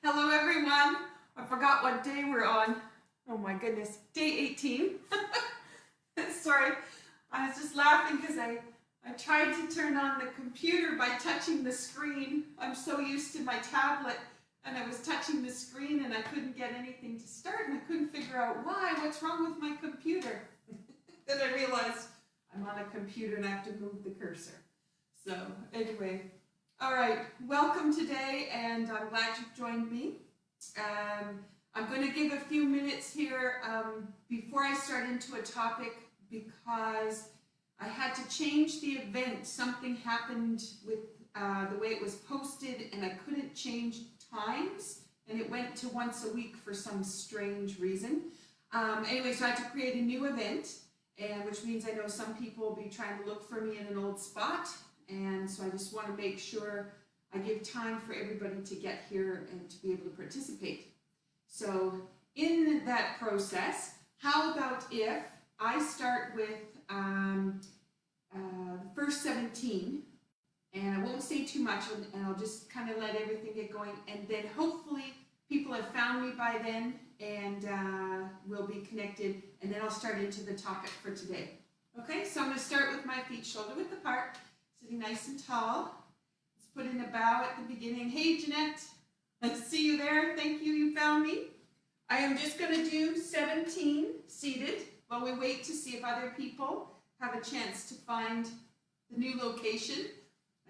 Hello everyone. I forgot what day we're on. Oh my goodness, day 18. Sorry, I was just laughing because I tried to turn on the computer by touching the screen. I'm so used to my tablet and I was touching the screen and I couldn't get anything to start and I couldn't figure out why. What's wrong with my computer? Then I realized I'm on a computer and I have to move the cursor. So anyway, all right, welcome today, and I'm glad you've joined me. I'm going to give a few minutes here before I start into a topic because I had to change the event. Something happened with the way it was posted, and I couldn't change times, and it went to once a week for some strange reason. Anyway, so I had to create a new event, and which means I know some people will be trying to look for me in an old spot. And so I just want to make sure I give time for everybody to get here and to be able to participate. So in that process, how about if I start with first 17, and I won't say too much, and I'll just kind of let everything get going, and then hopefully people have found me by then and we'll be connected, and then I'll start into the topic for today. Okay, so I'm going to start with my feet shoulder width apart. Sitting nice and tall. Let's put in a bow at the beginning. Hey, Jeanette. I see you there. Thank you. You found me. I am just going to do 17 seated while we wait to see if other people have a chance to find the new location.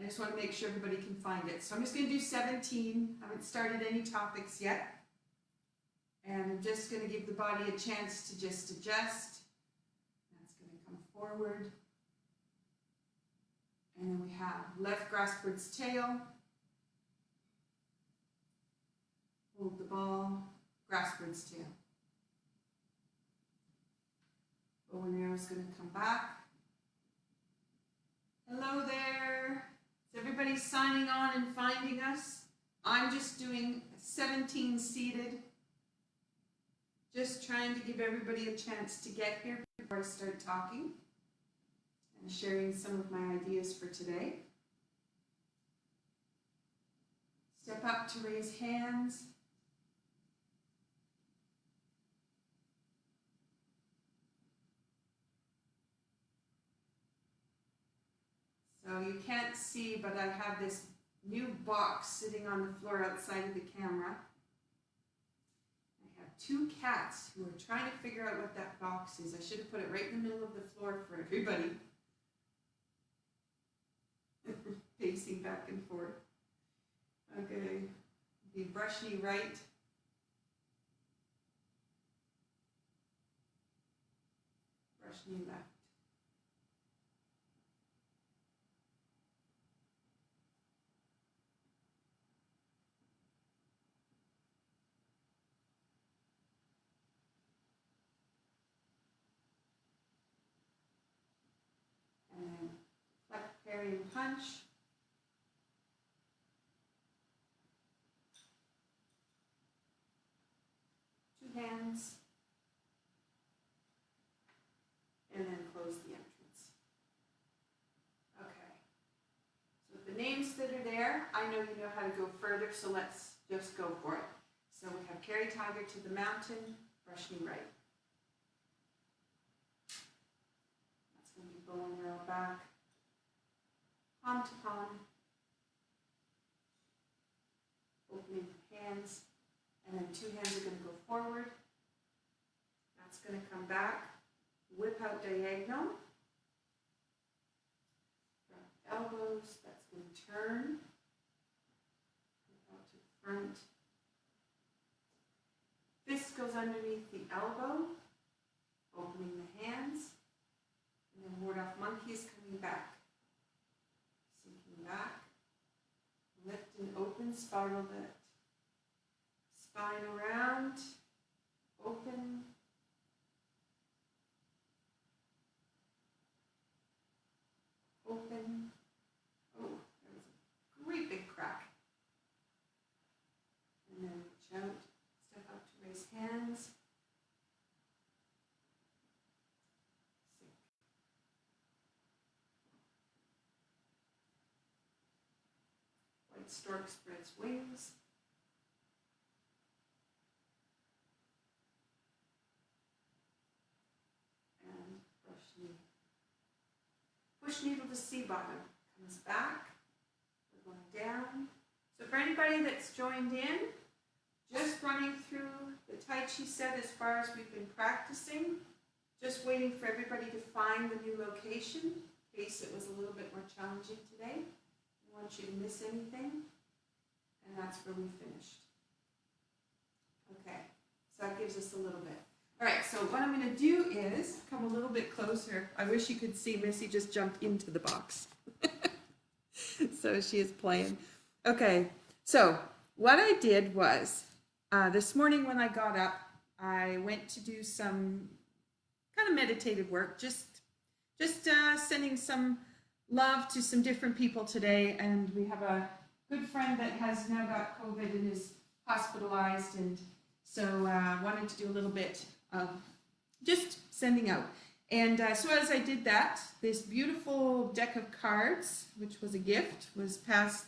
I just want to make sure everybody can find it. So I'm just going to do 17. I haven't started any topics yet. And I'm just going to give the body a chance to just adjust. That's going to come forward. And then we have left grasp bird's tail, hold the ball, grasp bird's tail. Bow and arrow is going to come back. Hello there. Is everybody signing on and finding us? I'm just doing 17 seated. Just trying to give everybody a chance to get here before I start talking and sharing some of my ideas for today. Step up to raise hands. So you can't see, but I have this new box sitting on the floor outside of the camera. I have two cats who are trying to figure out what that box is. I should have put it right in the middle of the floor for everybody. Pacing back and forth. Okay, the brush knee right. Brush knee left. And then flex, parry, and punch. Hands, and then close the entrance. Okay, so with the names that are there, I know you know how to go further, so let's just go for it. So we have carry tiger to the mountain, brush knee right. That's going to be bow and arrow back, palm to palm, opening the hands. And then two hands are going to go forward. That's going to come back. Whip out diagonal. Drop elbows. That's going to turn. Whip out to the front. Fist goes underneath the elbow. Opening the hands. And then ward off monkey is coming back. Sinking back. Lift and open, spiral lift. Spine around, open, open. Oh, there was a great big crack. And then reach out, step up to raise hands. Sink. White stork spreads wings. push needle to C bottom. Comes back. We're going down. So for anybody that's joined in, just running through the Tai Chi set as far as we've been practicing. Just waiting for everybody to find the new location in case it was a little bit more challenging today. I don't want you to miss anything. And that's where we finished. Okay, so that gives us a little bit. All right, so what I'm going to do is come a little bit closer. I wish you could see Missy just jumped into the box. So she is playing. Okay, so what I did was this morning when I got up, I went to do some kind of meditative work, just sending some love to some different people today. And we have a good friend that has now got COVID and is hospitalized, and so wanted to do a little bit of just sending out. And so as I did that, this beautiful deck of cards, which was a gift, was passed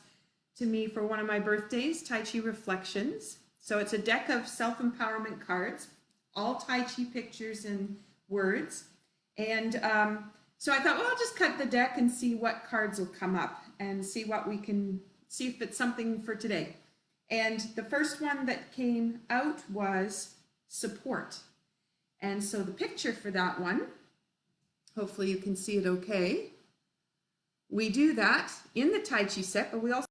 to me for one of my birthdays, Tai Chi Reflections. So it's a deck of self-empowerment cards, all Tai Chi pictures and words. And so I thought, well, I'll just cut the deck and see what cards will come up and see what we can, see if it's something for today. And the first one that came out was support. And so the picture for that one, hopefully you can see it okay. We do that in the Tai Chi set, but we also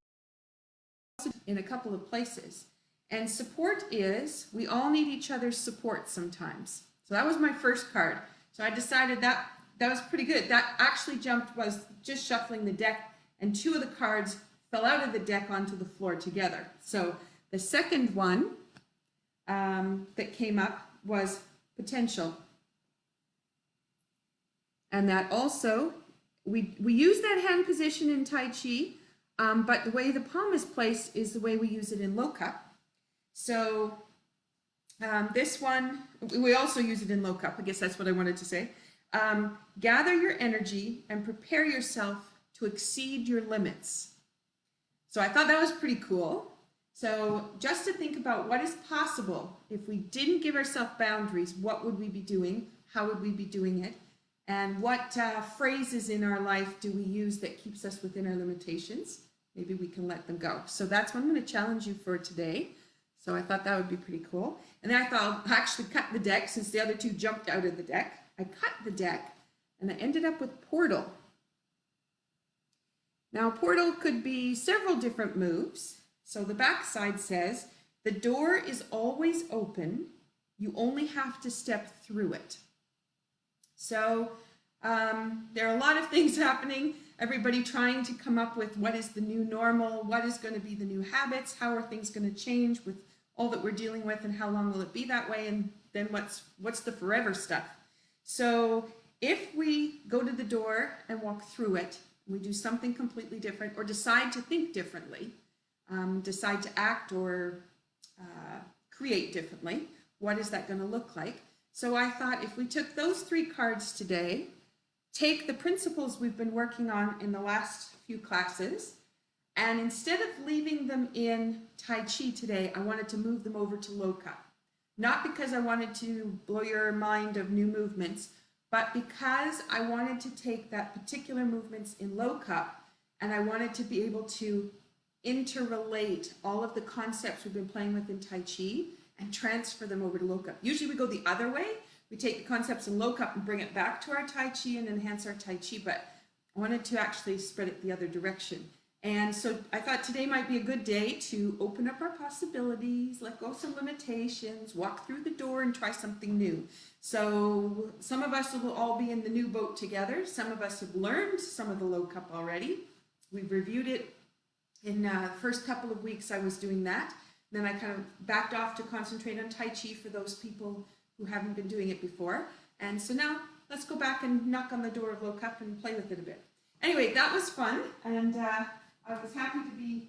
in a couple of places. And support is, we all need each other's support sometimes. So that was my first card. So I decided that was pretty good. That actually was just shuffling the deck, and two of the cards fell out of the deck onto the floor together. So the second one that came up was potential. And that also, we use that hand position in Tai Chi, but the way the palm is placed is the way we use it in Lok Hup. So this one, we also use it in Lok Hup. I guess that's what I wanted to say. Gather your energy and prepare yourself to exceed your limits. So I thought that was pretty cool. So just to think about what is possible if we didn't give ourselves boundaries, what would we be doing? How would we be doing it? And what phrases in our life do we use that keeps us within our limitations? Maybe we can let them go. So that's what I'm going to challenge you for today. So I thought that would be pretty cool. And then I thought I'll actually cut the deck since the other two jumped out of the deck. I cut the deck and I ended up with portal. Now portal could be several different moves. So the back side says, the door is always open. You only have to step through it. So there are a lot of things happening. Everybody trying to come up with what is the new normal, what is going to be the new habits, how are things going to change with all that we're dealing with, and how long will it be that way, and then what's the forever stuff. So if we go to the door and walk through it, we do something completely different, or decide to think differently, decide to act or create differently, what is that going to look like? So I thought if we took those three cards today, take the principles we've been working on in the last few classes, and instead of leaving them in Tai Chi today, I wanted to move them over to Lok Hup. Not because I wanted to blow your mind of new movements, but because I wanted to take that particular movements in Lok Hup, and I wanted to be able to interrelate all of the concepts we've been playing with in Tai Chi and transfer them over to Lok Hup. Usually we go the other way. We take the concepts in Lok Hup and bring it back to our Tai Chi and enhance our Tai Chi, but I wanted to actually spread it the other direction. And so I thought today might be a good day to open up our possibilities, let go of some limitations, walk through the door and try something new. So some of us will all be in the new boat together. Some of us have learned some of the Lok Hup already. We've reviewed it in the first couple of weeks. I was doing that. Then I kind of backed off to concentrate on Tai Chi for those people who haven't been doing it before. And so now let's go back and knock on the door of Lok Hup and play with it a bit. Anyway, that was fun, and I was happy to be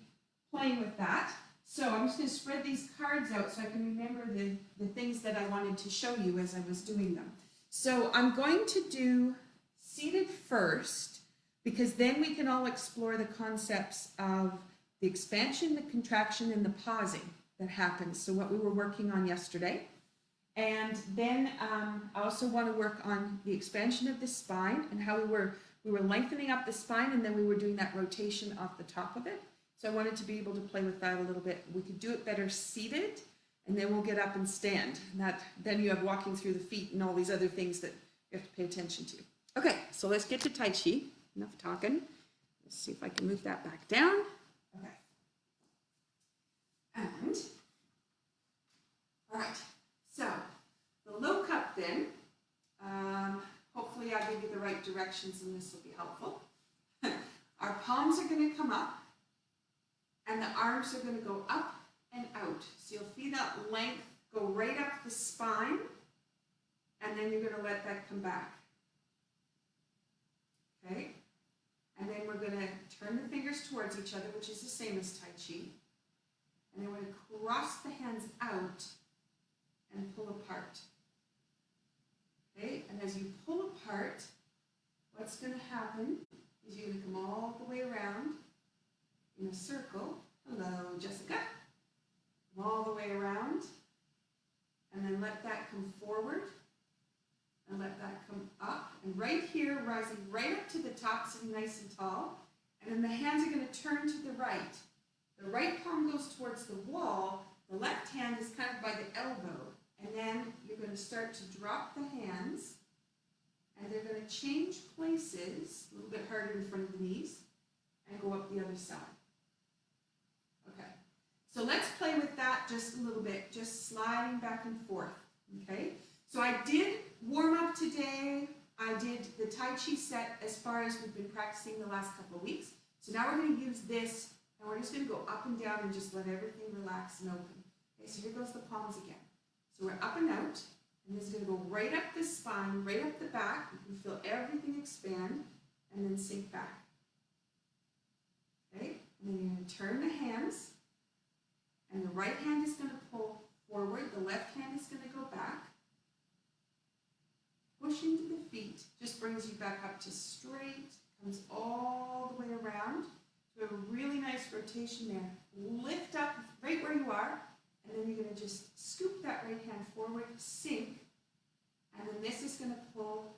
playing with that. So I'm just going to spread these cards out so I can remember the things that I wanted to show you as I was doing them. So I'm going to do seated first, because then we can all explore the concepts of the expansion, the contraction, and the pausing that happens. So what we were working on yesterday. And then I also want to work on the expansion of the spine and how we were we were lengthening up the spine and then we were doing that rotation off the top of it. So I wanted to be able to play with that a little bit. We could do it better seated, and then we'll get up and stand. And then you have walking through the feet and all these other things that you have to pay attention to. Okay, so let's get to Tai Chi. Enough talking. Let's see if I can move that back down. Okay. And, all right, so the Lok Hup then, hopefully I'll give you the right directions and this will be helpful. Our palms are going to come up and the arms are going to go up and out. So you'll feel that length go right up the spine and then you're going to let that come back. Okay? And then we're going to turn the fingers towards each other, which is the same as Tai Chi. And then we're going to cross the hands out and pull apart. Okay? And as you pull apart, what's going to happen is you're going to come all the way around in a circle. Hello, Jessica. Come all the way around. And then let that come forward. And let that come up. And right here, rising right up to the top, sitting nice and tall. And then the hands are going to turn to the right. The right palm goes towards the wall. The left hand is kind of by the elbow. And then you're going to start to drop the hands. And they're going to change places, a little bit harder in front of the knees, and go up the other side. Okay, so let's play with that just a little bit, just sliding back and forth, okay? So I did warm up today. I did the Tai Chi set as far as we've been practicing the last couple of weeks. So now we're going to use this, and we're just going to go up and down and just let everything relax and open. Okay, so here goes the palms again. So we're up and out, and this is going to go right up the spine, right up the back. You can feel everything expand, and then sink back. Okay, and then you're going to turn the hands, and the right hand is going to pull forward, the left hand is going to go back. Push into the feet, just brings you back up to straight, comes all the way around. So a really nice rotation there. Lift up right where you are, and then you're going to just scoop that right hand forward, sink, and then this is going to pull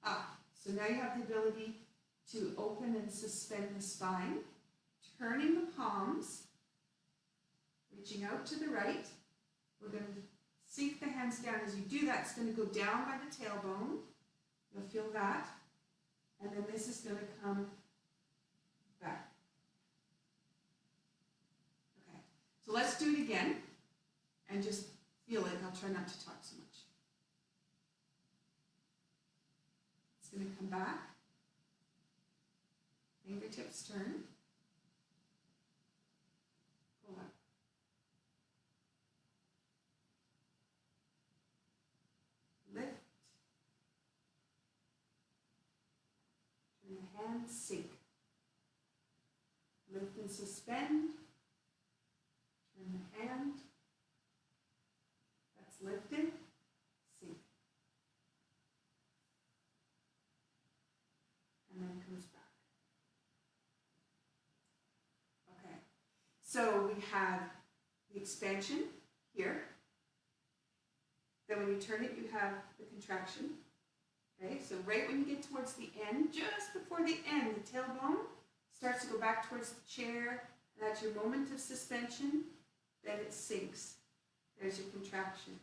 up. So now you have the ability to open and suspend the spine, turning the palms, reaching out to the right. We're going to sink the hands down. As you do that, it's going to go down by the tailbone. You'll feel that. And then this is going to come back. Okay, so let's do it again and just feel it. I'll try not to talk so much. It's going to come back. Fingertips turn. Pull up. Lift. Turn the hands, sink. Lift and suspend. Turn the hand. That's lifted. Sink. And then comes back. Okay. So we have the expansion here. Then when you turn it, you have the contraction. Okay, so right when you get towards the end, just before the end, the tailbone starts to go back towards the chair. And that's your moment of suspension. Then it sinks. There's your contraction.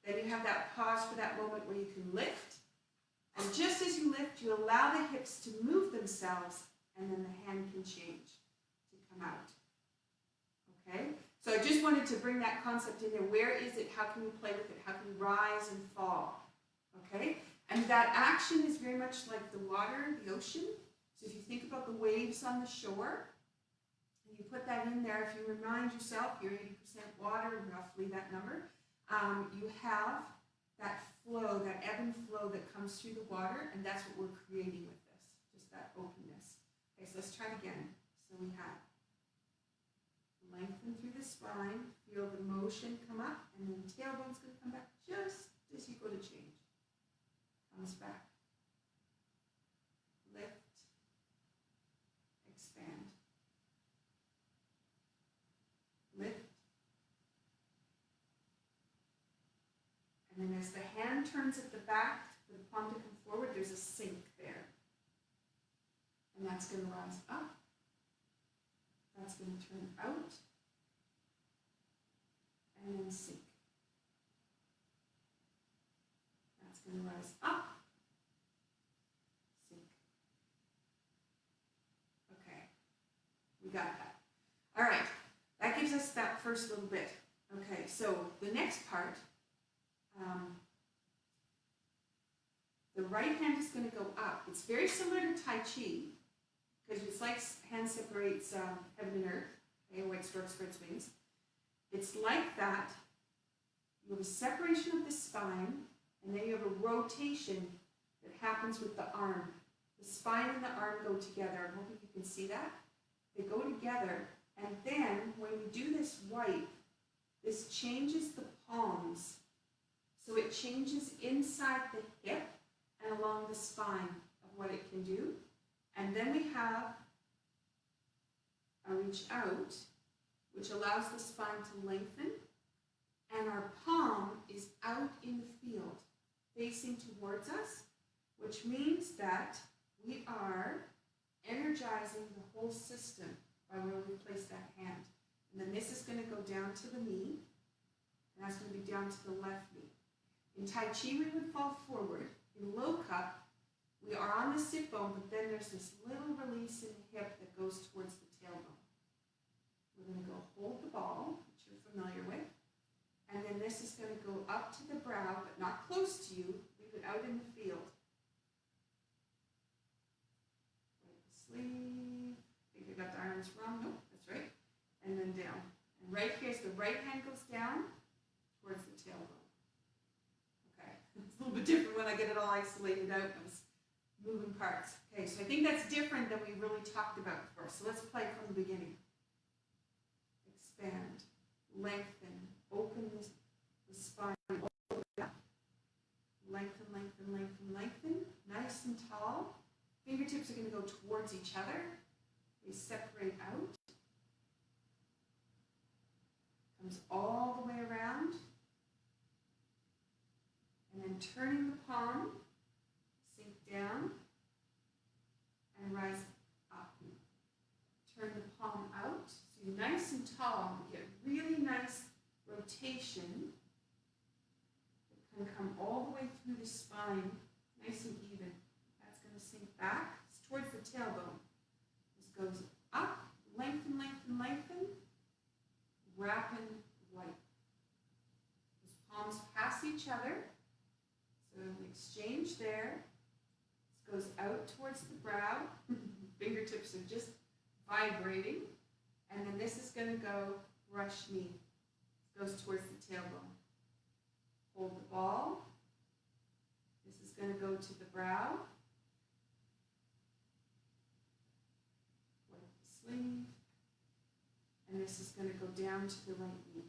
Then you have that pause for that moment where you can lift. And just as you lift, you allow the hips to move themselves, and then the hand can change to come out. Okay? So I just wanted to bring that concept in there. Where is it? How can you play with it? How can you rise and fall? Okay? And that action is very much like the water, the ocean. So if you think about the waves on the shore, and you put that in there, if you remind yourself you're 80% water, roughly that number, you have that flow, that ebb and flow that comes through the water, and that's what we're creating with this, just that openness. Okay, so let's try it again. So we have lengthen through the spine, feel the motion come up, and then tailbone's going to come back just as you go to change. Comes back. Lift. Expand. Lift. And then as the hand turns at the back, for the palm to come forward, there's a sink there. and that's going to rise up. That's going to turn out, and then sink. That's going to rise up, sink. Okay, we got that. All right, that gives us that first little bit. Okay, so the next part, the right hand is going to go up. It's very similar to Tai Chi, because it's like hand separates heaven and earth, okay, white stork spreads wings. It's like that. You have a separation of the spine, and then you have a rotation that happens with the arm. The spine and the arm go together. I'm hoping you can see that. They go together, and then when we do this wipe, this changes the palms. So it changes inside the hip and along the spine of what it can do. And then we have a reach out, which allows the spine to lengthen, and our palm is out in the field, facing towards us, which means that we are energizing the whole system by where we place that hand. And then this is going to go down to the knee, and that's going to be down to the left knee. In Tai Chi, we would fall forward. In Lok Hup, we are on the sit bone, but then there's this little release in the hip that goes towards the tailbone. We're going to go hold the ball, which you're familiar with, and then this is going to go up to the brow, but not close to you. Leave it out in the field. Wipe the sleeve. I think I got the arms wrong. Nope, that's right. And then down. And right here, so the right hand goes down towards the tailbone. Okay, it's a little bit different when I get it all isolated out. Those moving parts. Okay, so I think that's different than we really talked about before. So let's play from the beginning. Expand, lengthen, open the spine, open it up. Lengthen, lengthen, lengthen, lengthen. Nice and tall. Fingertips are going to go towards each other. They separate out. Comes all the way around. And then turning the palm, sink down, and rise up. Turn the palm out. So you're nice and tall. You get really nice rotation that can come all the way through the spine, nice and even. That's going to sink back. It's towards the tailbone. This goes up, lengthen, lengthen, lengthen, wrap and wipe. Those palms pass each other. So an exchange there. This goes out towards the brow. Fingertips are just vibrating. And then this is going to go brush knee. It goes towards the tailbone. Hold the ball. This is going to go to the brow. Wipe the sleeve. And this is going to go down to the right knee.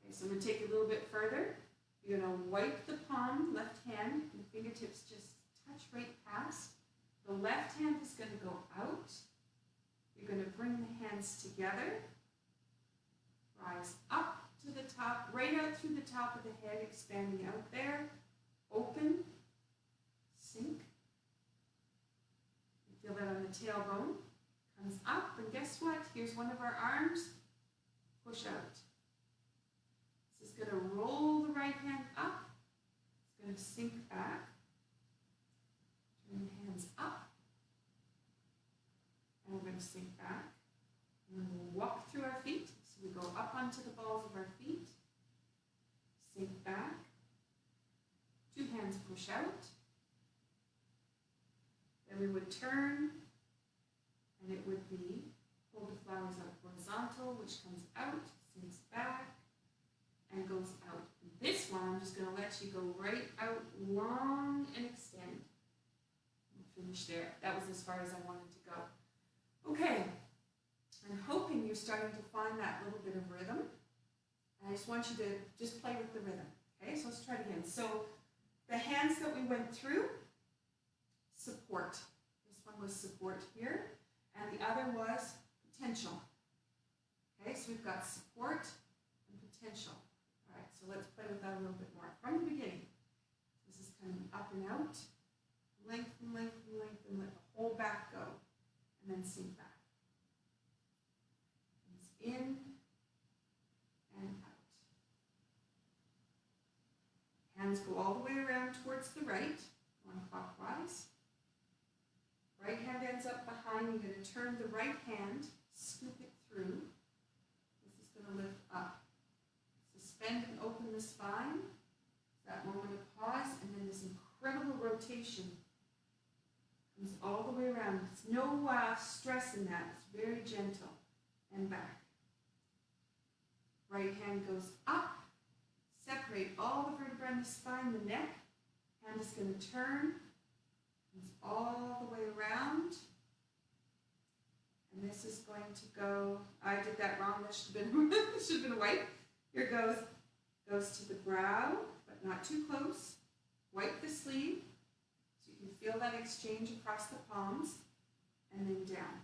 Okay, so I'm going to take it a little bit further. You're going to wipe the palm, left hand, and the fingertips just touch right past. The left hand is going to go out. You're going to bring the hands together. Rise up to the top, right out through the top of the head, expanding out there. Open, sink. You feel that on the tailbone. Comes up, and guess what? Here's one of our arms. Push out. This is going to roll the right hand up. It's going to sink back. Turn the hands up. And we're going to sink back. And then we'll walk through our feet. So we go up onto the balls of our feet. Sink back. Two hands push out. Then we would turn. And it would be hold the flowers up horizontal, which comes out, sinks back, and goes out. This one, I'm just going to let you go right out long and extend. We'll finish there. That was as far as I wanted to go. Okay, I'm hoping you're starting to find that little bit of rhythm. And I just want you to just play with the rhythm. Okay, so let's try it again. So the hands that we went through, support. This one was support here. And the other was potential. Okay, so we've got support and potential. All right, so let's play with that a little bit more. From the beginning, this is coming up and out. Lengthen, lengthen, lengthen, let the whole back go, and then sink back. In and out. Hands go all the way around towards the right, going clockwise. Right hand ends up behind. You're going to turn the right hand, scoop it through. This is going to lift up. Suspend and open the spine. That moment of pause, and then this incredible rotation comes all the way around. There's no stress in that. It's very gentle. And back. Right hand goes up. Separate all the vertebrae in the spine, the neck. Hand is going to turn. Comes all the way around. And this is going to go, I did that wrong. That should have been a wipe. Here goes. Goes to the brow, but not too close. Wipe the sleeve. So you can feel that exchange across the palms. And then down.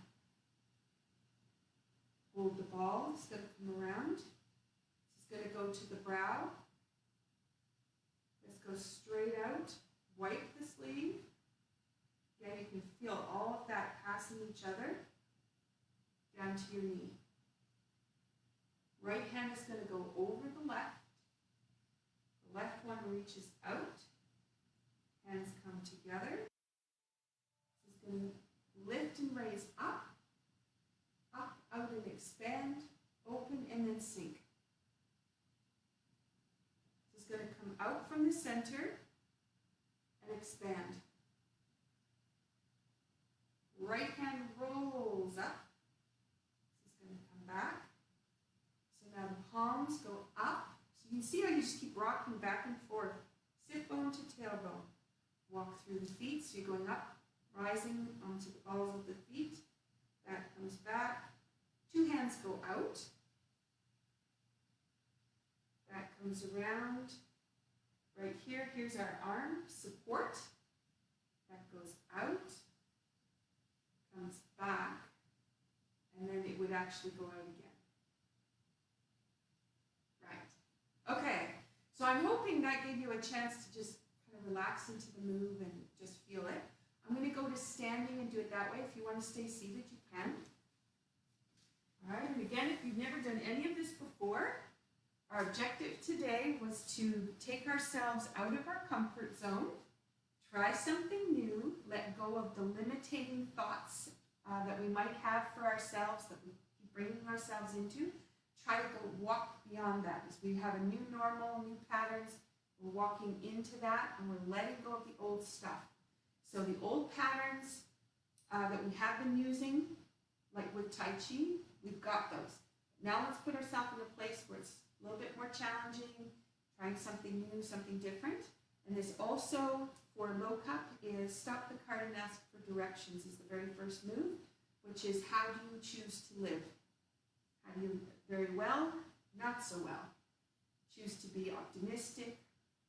Hold the ball. It's going to come around. Going to go to the brow. This goes straight out. Wipe the sleeve. Again, you can feel all of that passing each other down to your knee. Right hand is going to go over the left. The left one reaches out. Hands come together. This is going to lift and raise up. Up, out, and expand. Open, and then sink. Going to come out from the center and expand. Right hand rolls up. This is going to come back. So now the palms go up. So you can see how you just keep rocking back and forth. Sit bone to tailbone. Walk through the feet. So you're going up, rising onto the balls of the feet. That comes back. Two hands go out. That comes around. Right here, here's our arm support. That goes out, comes back, and then it would actually go out again. Right. Okay, so I'm hoping that gave you a chance to just kind of relax into the move and just feel it. I'm going to go to standing and do it that way. If you want to stay seated, you can. All right, and again, if you've never done any of this before, our objective today was to take ourselves out of our comfort zone, try something new, let go of the limiting thoughts that we might have for ourselves, that we keep bringing ourselves into. Try to go walk beyond that. As we have a new normal, new patterns, we're walking into that and we're letting go of the old stuff. So the old patterns that we have been using, like with Tai Chi, we've got those. Now let's put ourselves in a place where it's a little bit more challenging, trying something new, something different. And this also, for Lok Hup, is stop the card and ask for directions is the very first move, which is how do you choose to live? How do you, very well, not so well. Choose to be optimistic,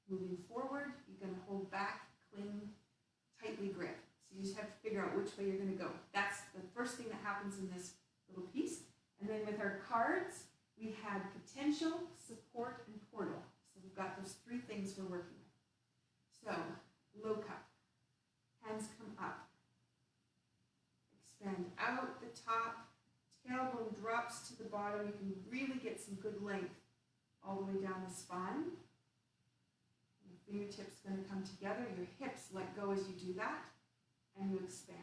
moving forward. You're going to hold back, cling, tightly grip. So you just have to figure out which way you're going to go. That's the first thing that happens in this little piece. And then with our cards, we had potential, support, and portal. So we've got those three things we're working with. So, Lok Hup. Hands come up. Expand out the top. Tailbone drops to the bottom. You can really get some good length all the way down the spine. Your fingertips are going to come together. Your hips let go as you do that. And you expand.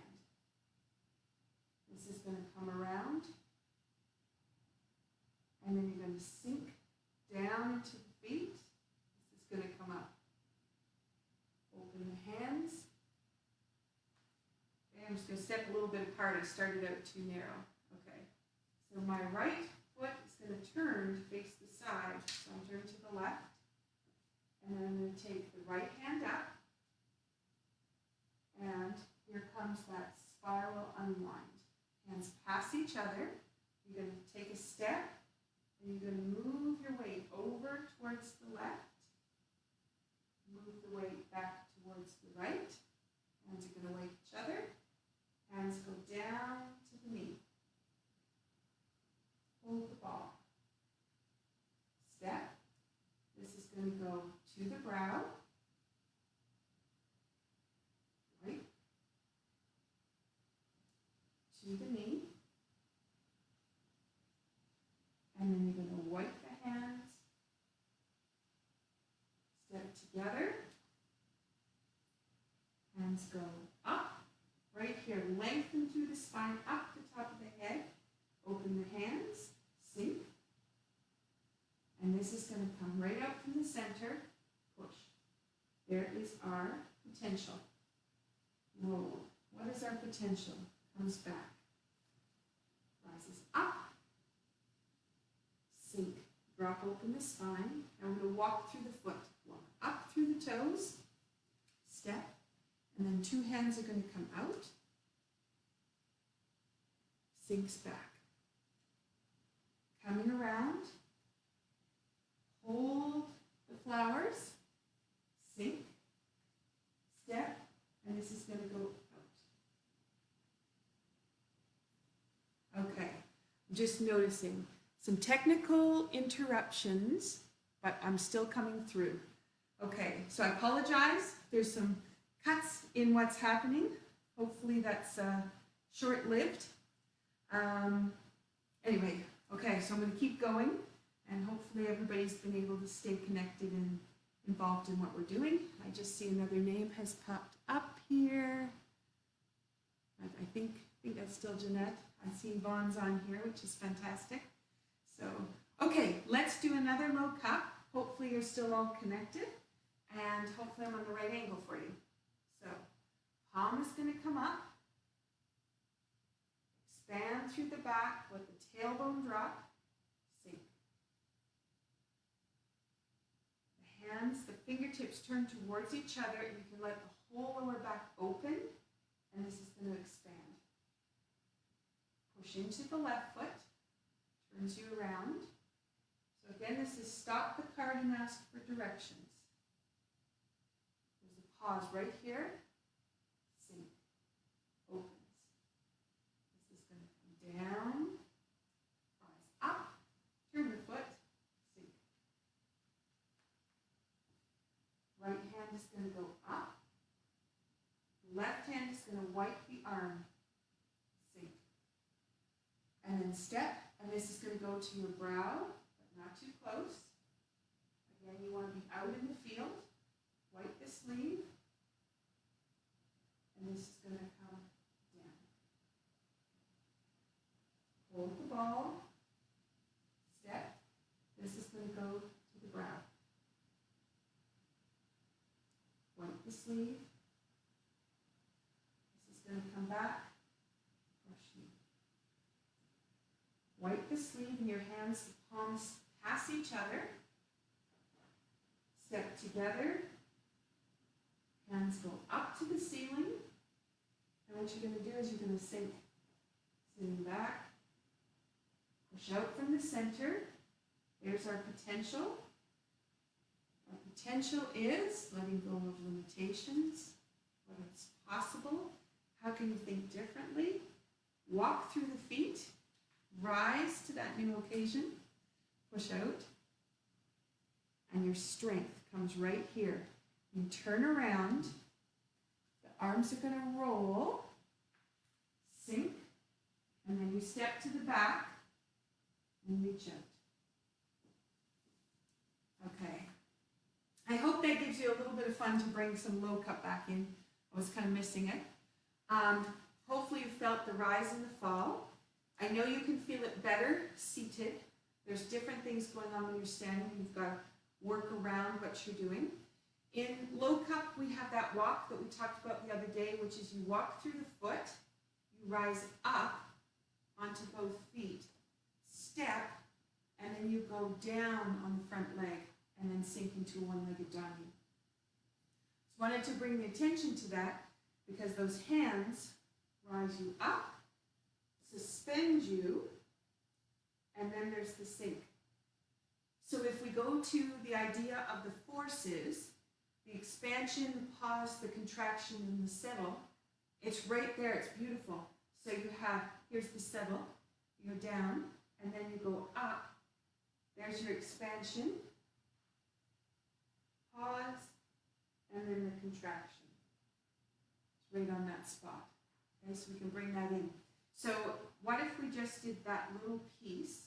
This is going to come around. And then you're going to sink down into the feet. This is going to come up. Open the hands. Okay, I'm just going to step a little bit apart. I started out too narrow. Okay. So my right foot is going to turn to face the side. So I'm turning to the left. And then I'm going to take the right hand up. And here comes that spiral unwind. Hands pass each other. You're going to take a step. And you're going to move your weight over towards the left. Move the weight back towards the right. Hands are going to weight each other. Hands go down to the knee. Hold the ball. Step. This is going to go to the brow. Right. Hands go up, right here. Lengthen through the spine, up the top of the head. Open the hands, sink. And this is going to come right up from the center. Push. There is our potential. Roll. What is our potential? Comes back. Rises up. Sink. Drop open the spine. Now we're going to walk through the foot. Walk up through the toes. Step. And then two hands are going to come out. Sinks back. Coming around. Hold the flowers. Sink. Step. And this is going to go out. Okay. I'm just noticing some technical interruptions, but I'm still coming through. Okay, so I apologize. There's some cuts in what's happening. Hopefully that's short-lived. Anyway, okay, so I'm going to keep going, and hopefully everybody's been able to stay connected and involved in what we're doing. I just see another name has popped up here. I think that's still Jeanette. I see Yvonne's on here, which is fantastic. So, okay, let's do another Lok Hup. Hopefully you're still all connected, and hopefully I'm on the right angle for you. So, palm is going to come up. Expand through the back, let the tailbone drop. Sink. The hands, the fingertips turn towards each other, and you can let the whole lower back open, and this is going to expand. Push into the left foot, turns you around. So again, this is stop the card and ask for directions. There's a pause right here. Sink. Opens. This is going to come down. Rise up. Turn the foot. Sink. Right hand is going to go up. Left hand is going to wipe the arm. Sink. And then step, and this is going to go to your brow, but not too close. Again, you want to be out in the field. Wipe the sleeve. And this is going to come down. Hold the ball. Step. This is going to go to the brow. Wipe the sleeve. This is going to come back. Wipe the sleeve and your hands, the palms pass each other. Step together. Hands go up to the ceiling. And what you're going to do is you're going to sink. Sitting back. Push out from the center. There's our potential. Our potential is letting go of limitations. What is possible. How can you think differently? Walk through the feet. Rise to that new occasion, push out, and your strength comes right here. You turn around, the arms are going to roll, sink, and then you step to the back and reach out. Okay. I hope that gives you a little bit of fun to bring some Lok Hup back in. I was kind of missing it. Hopefully you felt the rise and the fall. I know you can feel it better seated. There's different things going on when you're standing. You've got to work around what you're doing. In Lok Hup, we have that walk that we talked about the other day, which is you walk through the foot, you rise up onto both feet, step, and then you go down on the front leg and then sink into a one-legged doggy. Just wanted to bring the attention to that because those hands rise you up, suspend you, and then there's the sink. So if we go to the idea of the forces, the expansion, the pause, the contraction, and the settle, it's right there, it's beautiful. So you have, here's the settle, you go down, and then you go up, there's your expansion, pause, and then the contraction. It's right on that spot. Okay, so we can bring that in. So what if we just did that little piece?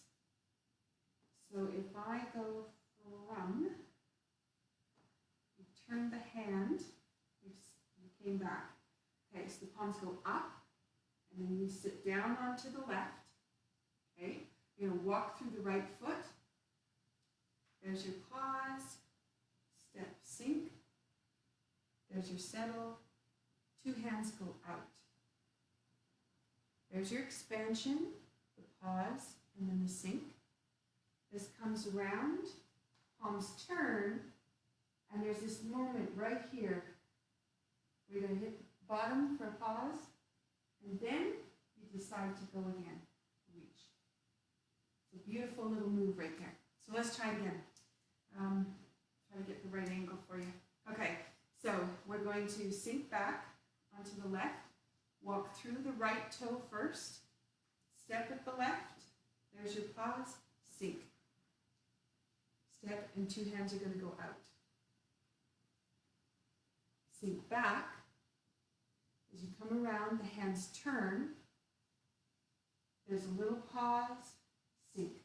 So if I go from, you turn the hand, you came back. Okay, so the palms go up, and then you sit down onto the left. Okay, you're going to walk through the right foot. There's your pause, step, sink. There's your settle. Two hands go out. There's your expansion, the pause, and then the sink. This comes around, palms turn, and there's this moment right here. We're going to hit the bottom for a pause, and then you decide to go again, reach. It's a beautiful little move right there. So let's try again. Try to get the right angle for you. Okay, so we're going to sink back onto the left, walk through the right toe first, step at the left, there's your pause, sink. Step, and two hands are going to go out. Sink back. As you come around, the hands turn. There's a little pause, sink.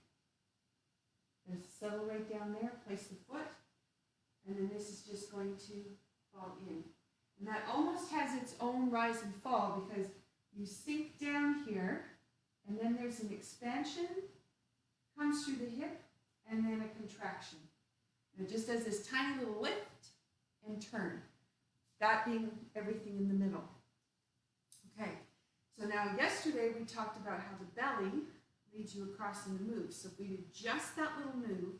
There's a settle right down there, place the foot, and then this is just going to fall in. And that almost has its own rise and fall because you sink down here, and then there's an expansion, comes through the hip, and then a contraction. And it just does this tiny little lift and turn. That being everything in the middle. Okay, so now yesterday we talked about how the belly leads you across in the move. So if we do just that little move,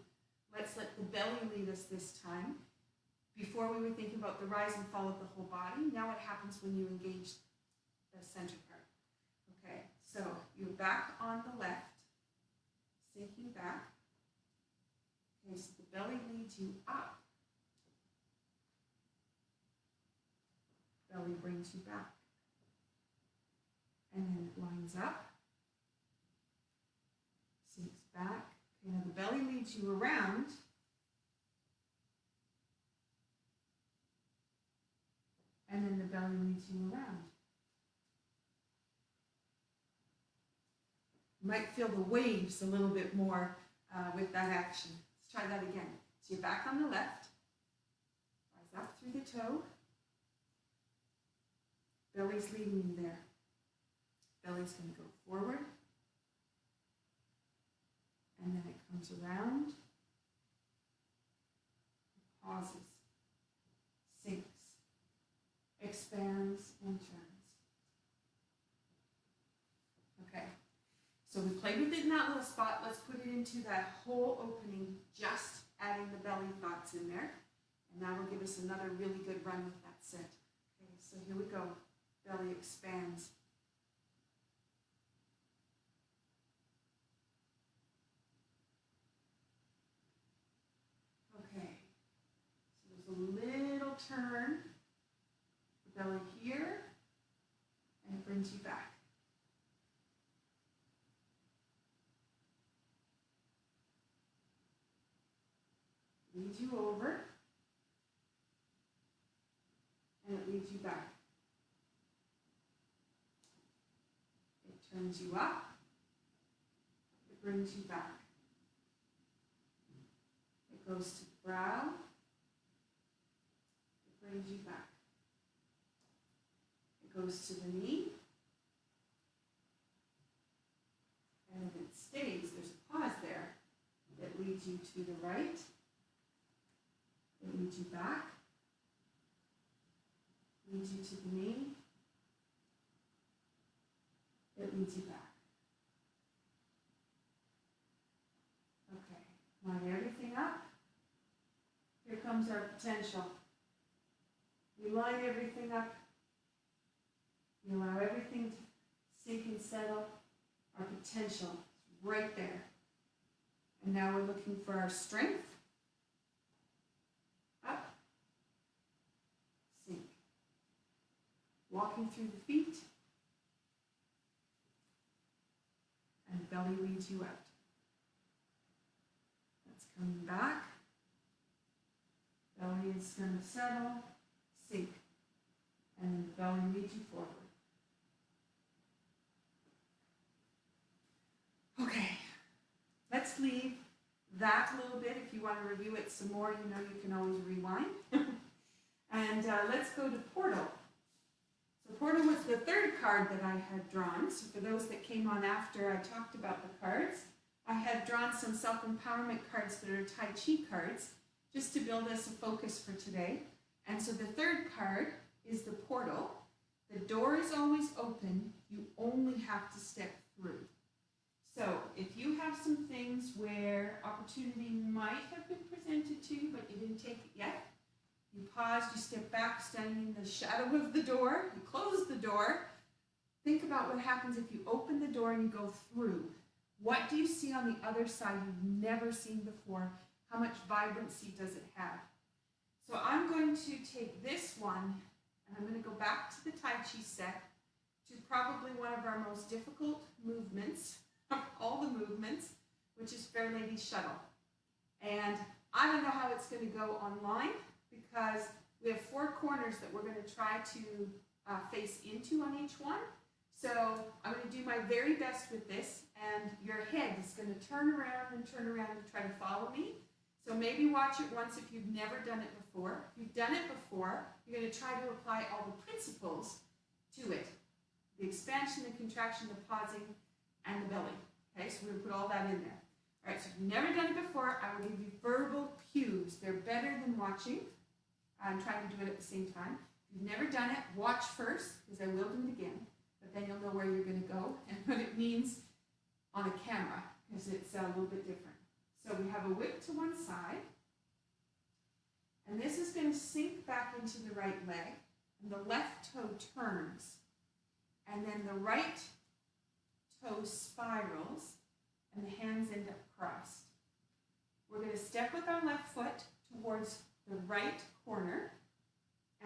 let's let the belly lead us this time. Before we were thinking about the rise and fall of the whole body. Now what happens when you engage the center part? Okay, so you're back on the left, sinking back. Okay, so the belly leads you up. Belly brings you back. And then it lines up. Sinks back. Okay, now the belly leads you around. And then the belly leads you around. You might feel the waves a little bit more with that action. Let's try that again. So you're back on the left. Rise up through the toe. Belly's leading you there. Belly's going to go forward. And then it comes around. Pauses. Sinks. Expands and turns. Okay, so we played with it in that little spot. Let's put it into that whole opening, just adding the belly thoughts in there. And that will give us another really good run with that set. Okay, so here we go. Belly expands. Okay, so there's a little turn. Belly here, and it brings you back. Leads you over, and it leads you back. It turns you up, it brings you back. It goes to the brow, it brings you back. Goes to the knee, and if it stays, there's a pause there. It leads you to the right, it leads you back, leads you to the knee, it leads you back. Okay, line everything up. Here comes our potential. We line everything up. You allow everything to sink and settle. Our potential is right there. And now we're looking for our strength. Up. Sink. Walking through the feet. And the belly leads you out. That's coming back. Belly is going to settle. Sink. And then the belly leads you forward. Okay, let's leave that little bit. If you want to review it some more, you know you can always rewind. And let's go to portal. So portal was the third card that I had drawn. So for those that came on after I talked about the cards, I had drawn some self-empowerment cards that are Tai Chi cards, just to build us a focus for today. And so the third card is the portal. The door is always open. You only have to step through. So if you have some things where opportunity might have been presented to you, but you didn't take it yet, you pause, you step back, standing in the shadow of the door, you close the door. Think about what happens if you open the door and you go through. What do you see on the other side you've never seen before? How much vibrancy does it have? So I'm going to take this one, and I'm going to go back to the Tai Chi set, to probably one of our most difficult movements, of all the movements, which is Fair Lady's Shuttle. And I don't know how it's going to go online, because we have 4 corners that we're going to try to face into on each one. So I'm going to do my very best with this, and your head is going to turn around and try to follow me. So maybe watch it once if you've never done it before. If you've done it before, you're going to try to apply all the principles to it. The expansion, the contraction, the pausing, and the belly. Okay, so we're going to put all that in there. All right, so if you've never done it before, I will give you verbal cues. They're better than watching. I'm trying to do it at the same time. If you've never done it, watch first, because I will do it again. But then you'll know where you're going to go and what it means on a camera, because it's a little bit different. So we have a whip to one side, and this is going to sink back into the right leg, and the left toe turns, and then the right toe spirals, and the hands end up crossed. We're going to step with our left foot towards the right corner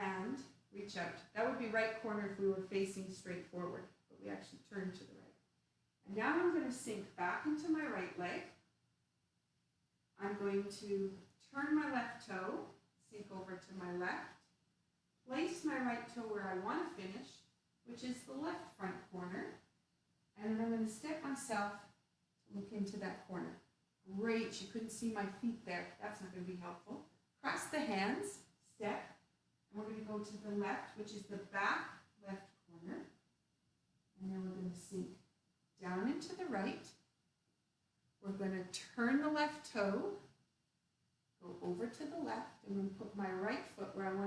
and reach out. That would be right corner if we were facing straight forward, but we actually turn to the right. And now I'm going to sink back into my right leg. I'm going to turn my left toe, sink over to my left, place my right toe where I want to finish, which is the left front corner, and then I'm going to step myself to look into that corner. Great, you couldn't see my feet there. That's not going to be helpful. Cross the hands, step, and we're going to go to the left, which is the back left corner, and then we're going to sink down into the right. We're going to turn the left toe, go over to the left, and then put my right foot where I want